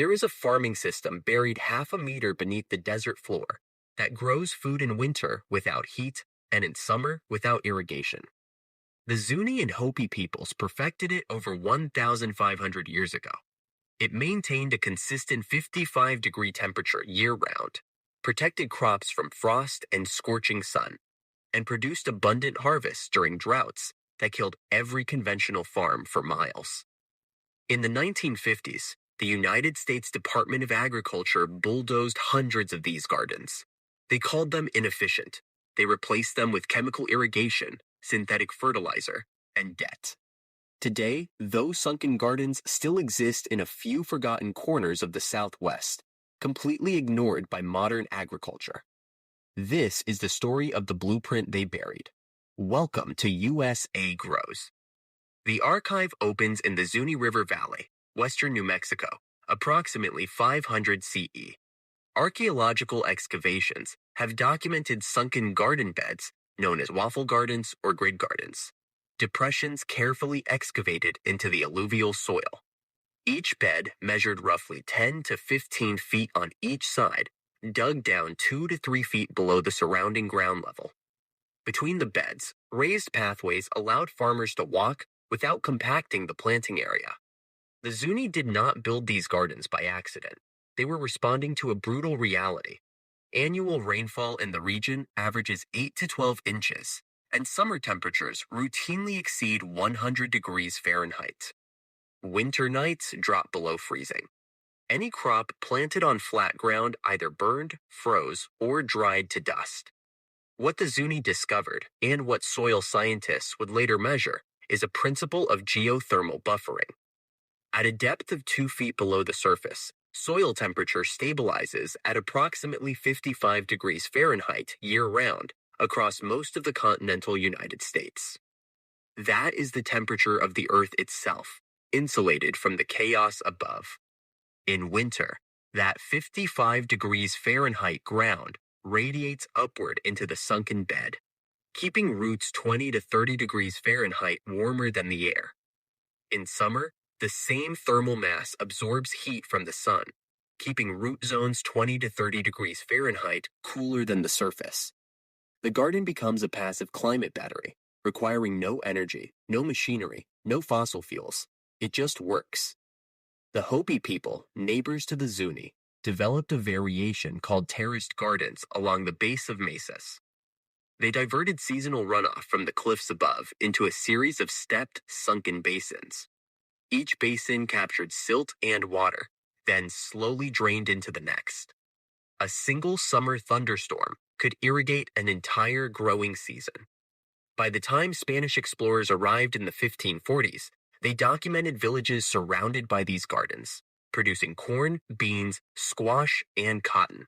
There is a farming system buried half a meter beneath the desert floor that grows food in winter without heat and in summer without irrigation. The Zuni and Hopi peoples perfected it over 1,500 years ago. It maintained a consistent 55-degree temperature year-round, protected crops from frost and scorching sun, and produced abundant harvests during droughts that killed every conventional farm for miles. In the 1950s, the United States Department of Agriculture bulldozed hundreds of these gardens. They called them inefficient. They replaced them with chemical irrigation, synthetic fertilizer, and debt. Today, those sunken gardens still exist in a few forgotten corners of the Southwest, completely ignored by modern agriculture. This is the story of the blueprint they buried. Welcome to USA Grows. The archive opens in the Zuni River Valley, western New Mexico, approximately 500 CE. Archaeological excavations have documented sunken garden beds known as waffle gardens or grid gardens, depressions carefully excavated into the alluvial soil. Each bed measured roughly 10 to 15 feet on each side, dug down 2 to 3 feet below the surrounding ground level. Between the beds, raised pathways allowed farmers to walk without compacting the planting area. The Zuni did not build these gardens by accident. They were responding to a brutal reality. Annual rainfall in the region averages 8 to 12 inches, and summer temperatures routinely exceed 100 degrees Fahrenheit. Winter nights drop below freezing. Any crop planted on flat ground either burned, froze, or dried to dust. What the Zuni discovered, and what soil scientists would later measure, is a principle of geothermal buffering. At a depth of 2 feet below the surface, soil temperature stabilizes at approximately 55 degrees Fahrenheit year-round across most of the continental United States. That is the temperature of the Earth itself, insulated from the chaos above. In winter, that 55 degrees Fahrenheit ground radiates upward into the sunken bed, keeping roots 20 to 30 degrees Fahrenheit warmer than the air. In summer, the same thermal mass absorbs heat from the sun, keeping root zones 20 to 30 degrees Fahrenheit cooler than the surface. The garden becomes a passive climate battery, requiring no energy, no machinery, no fossil fuels. It just works. The Hopi people, neighbors to the Zuni, developed a variation called terraced gardens along the base of mesas. They diverted seasonal runoff from the cliffs above into a series of stepped, sunken basins. Each basin captured silt and water, then slowly drained into the next. A single summer thunderstorm could irrigate an entire growing season. By the time Spanish explorers arrived in the 1540s, they documented villages surrounded by these gardens, producing corn, beans, squash, and cotton.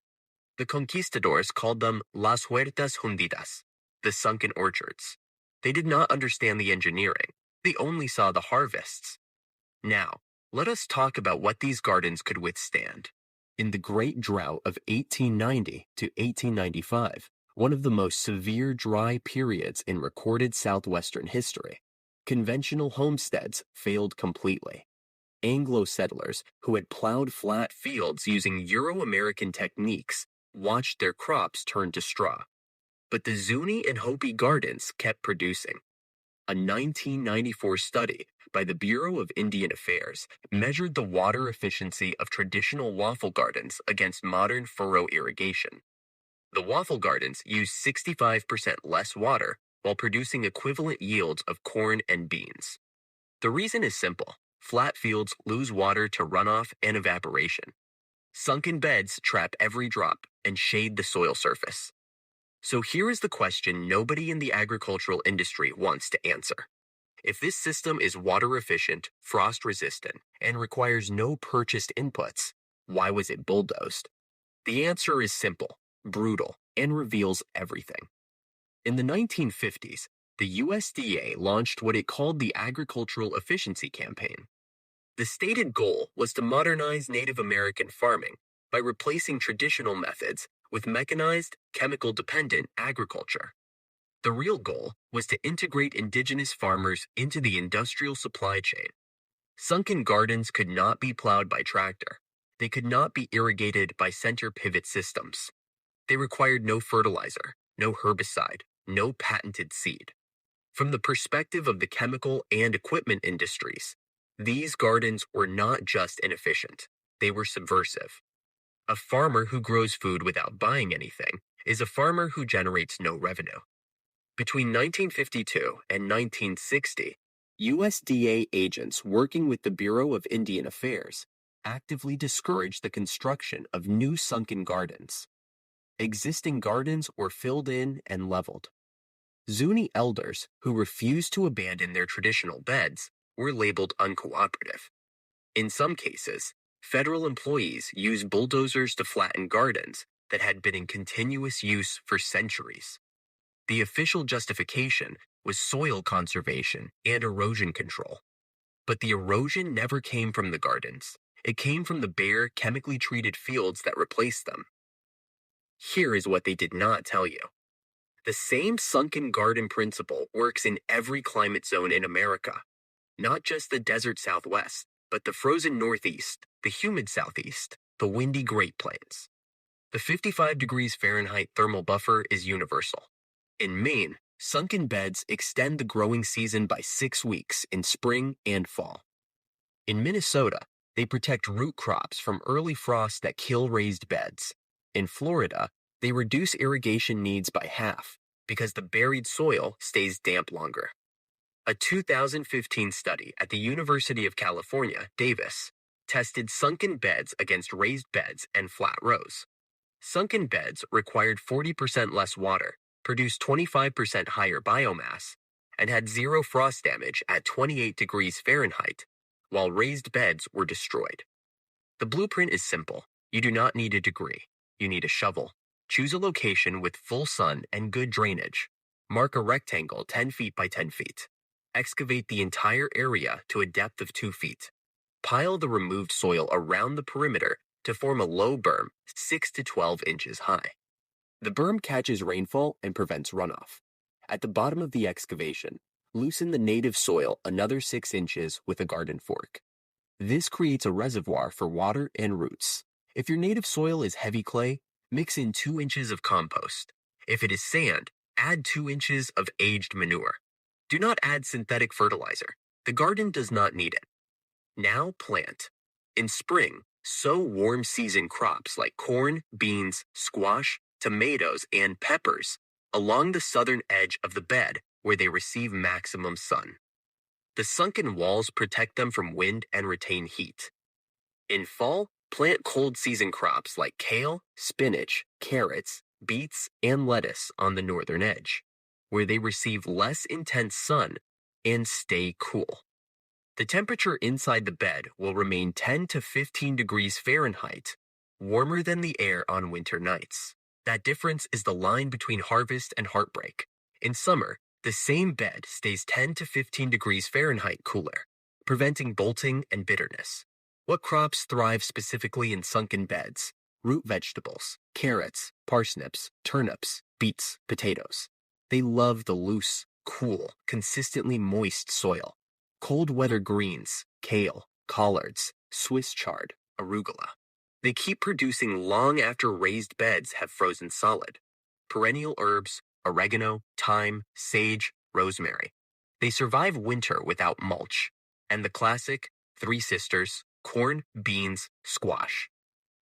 The conquistadors called them las huertas hundidas, the sunken orchards. They did not understand the engineering. They only saw the harvests. Now, let us talk about what these gardens could withstand. In the Great Drought of 1890 to 1895, one of the most severe dry periods in recorded southwestern history, conventional homesteads failed completely. Anglo settlers who had plowed flat fields using Euro-American techniques watched their crops turn to straw. But the Zuni and Hopi gardens kept producing. A 1994 study by the Bureau of Indian Affairs measured the water efficiency of traditional waffle gardens against modern furrow irrigation. The waffle gardens use 65% less water while producing equivalent yields of corn and beans. The reason is simple. Flat fields lose water to runoff and evaporation. Sunken beds trap every drop and shade the soil surface. So here is the question nobody in the agricultural industry wants to answer. If this system is water efficient, frost resistant, and requires no purchased inputs, why was it bulldozed? The answer is simple, brutal, and reveals everything. In the 1950s, the USDA launched what it called the Agricultural Efficiency Campaign. The stated goal was to modernize Native American farming by replacing traditional methods with mechanized, chemical-dependent agriculture. The real goal was to integrate indigenous farmers into the industrial supply chain. Sunken gardens could not be plowed by tractor. they could not be irrigated by center pivot systems. They required no fertilizer, no herbicide, no patented seed. From the perspective of the chemical and equipment industries, these gardens were not just inefficient, they were subversive. A farmer who grows food without buying anything is a farmer who generates no revenue. Between 1952 and 1960, USDA agents working with the Bureau of Indian Affairs actively discouraged the construction of new sunken gardens. Existing gardens were filled in and leveled. Zuni elders who refused to abandon their traditional beds were labeled uncooperative. In some cases, federal employees used bulldozers to flatten gardens that had been in continuous use for centuries. The official justification was soil conservation and erosion control. But the erosion never came from the gardens. It came from the bare, chemically treated fields that replaced them. Here is what they did not tell you. The same sunken garden principle works in every climate zone in America, not just the desert Southwest, but the frozen Northeast, the humid Southeast, the windy Great Plains. The 55 degrees Fahrenheit thermal buffer is universal. In Maine, sunken beds extend the growing season by 6 weeks in spring and fall. In Minnesota, they protect root crops from early frosts that kill raised beds. In Florida, they reduce irrigation needs by half because the buried soil stays damp longer. A 2015 study at the University of California, Davis, tested sunken beds against raised beds and flat rows. Sunken beds required 40% less water, produced 25% higher biomass, and had zero frost damage at 28 degrees Fahrenheit, while raised beds were destroyed. The blueprint is simple. You do not need a degree. You need a shovel. Choose a location with full sun and good drainage. Mark a rectangle 10 feet by 10 feet. Excavate the entire area to a depth of 2 feet. Pile the removed soil around the perimeter to form a low berm 6 to 12 inches high. The berm catches rainfall and prevents runoff. At the bottom of the excavation, loosen the native soil another 6 inches with a garden fork. This creates a reservoir for water and roots. If your native soil is heavy clay, mix in 2 inches of compost. If it is sand, add 2 inches of aged manure. Do not add synthetic fertilizer. The garden does not need it. Now plant. In spring, sow warm season crops like corn, beans, squash, tomatoes, and peppers along the southern edge of the bed where they receive maximum sun. The sunken walls protect them from wind and retain heat. In fall, plant cold season crops like kale, spinach, carrots, beets, and lettuce on the northern edge, where they receive less intense sun and stay cool. The temperature inside the bed will remain 10 to 15 degrees Fahrenheit, warmer than the air on winter nights. That difference is the line between harvest and heartbreak. In summer, the same bed stays 10 to 15 degrees Fahrenheit cooler, preventing bolting and bitterness. What crops thrive specifically in sunken beds? Root vegetables, carrots, parsnips, turnips, beets, potatoes. They love the loose, cool, consistently moist soil. Cold weather greens, kale, collards, Swiss chard, arugula. They keep producing long after raised beds have frozen solid. Perennial herbs, oregano, thyme, sage, rosemary. They survive winter without mulch. And the classic, Three Sisters, corn, beans, squash.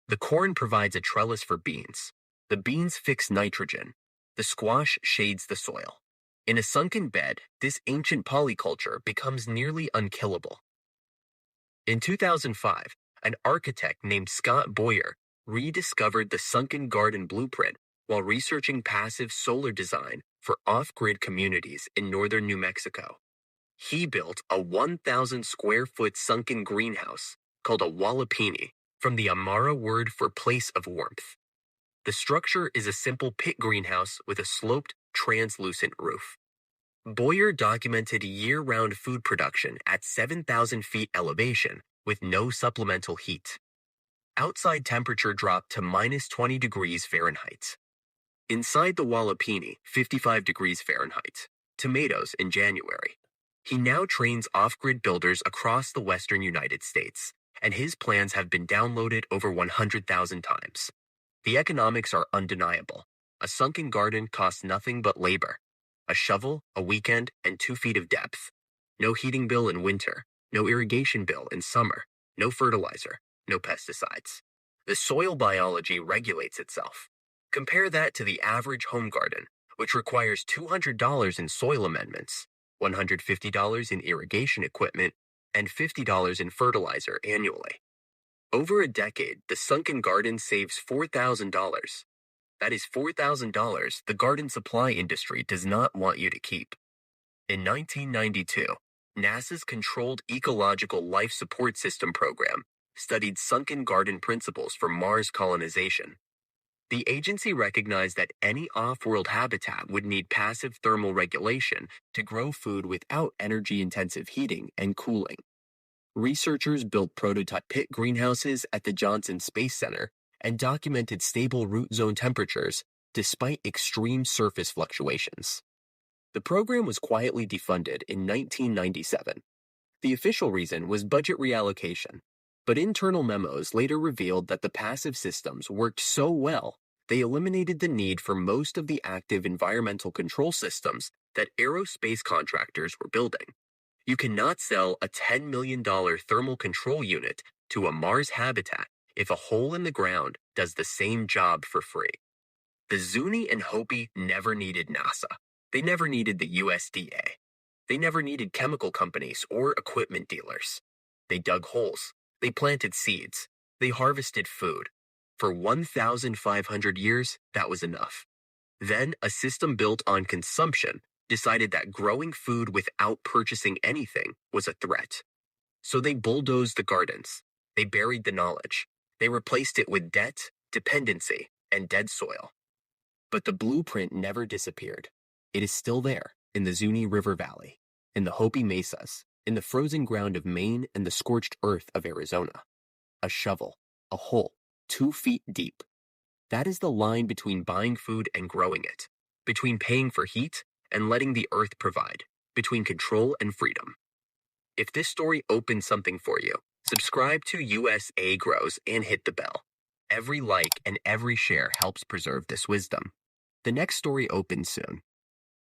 The corn provides a trellis for beans. The beans fix nitrogen. The squash shades the soil. In a sunken bed, this ancient polyculture becomes nearly unkillable. In 2005, an architect named Scott Boyer rediscovered the sunken garden blueprint while researching passive solar design for off-grid communities in northern New Mexico. He built a 1,000 square foot sunken greenhouse called a wallapini, from the Amara word for place of warmth. The structure is a simple pit greenhouse with a sloped, translucent roof. Boyer documented year-round food production at 7,000 feet elevation with no supplemental heat. Outside temperature dropped to minus 20 degrees Fahrenheit. Inside the wallapini, 55 degrees Fahrenheit. Tomatoes in January. He now trains off-grid builders across the western United States and his plans have been downloaded over 100,000 times. The economics are undeniable. A sunken garden costs nothing but labor, a shovel, a weekend, and 2 feet of depth. No heating bill in winter, no irrigation bill in summer, no fertilizer, no pesticides. The soil biology regulates itself. Compare that to the average home garden, which requires $200 in soil amendments, $150 in irrigation equipment, and $50 in fertilizer annually. Over a decade, the sunken garden saves $4,000. That is $4,000 the garden supply industry does not want you to keep. In 1992, NASA's Controlled Ecological Life Support System program studied sunken garden principles for Mars colonization. The agency recognized that any off-world habitat would need passive thermal regulation to grow food without energy-intensive heating and cooling. Researchers built prototype pit greenhouses at the Johnson Space Center and documented stable root zone temperatures despite extreme surface fluctuations. The program was quietly defunded in 1997. The official reason was budget reallocation, but internal memos later revealed that the passive systems worked so well they eliminated the need for most of the active environmental control systems that aerospace contractors were building. You cannot sell a $10 million thermal control unit to a Mars habitat if a hole in the ground does the same job for free. The Zuni and Hopi never needed NASA. They never needed the USDA. They never needed chemical companies or equipment dealers. They dug holes. They planted seeds. They harvested food. For 1,500 years, that was enough. Then a system built on consumption decided that growing food without purchasing anything was a threat. So they bulldozed the gardens. They buried the knowledge. They replaced it with debt, dependency, and dead soil. But the blueprint never disappeared. It is still there, in the Zuni River Valley, in the Hopi Mesas, in the frozen ground of Maine and the scorched earth of Arizona. A shovel, a hole, 2 feet deep. That is the line between buying food and growing it, between paying for heat and letting the earth provide, between control and freedom. If this story opened something for you, subscribe to USA Grows and hit the bell. Every like and every share helps preserve this wisdom. The next story opens soon.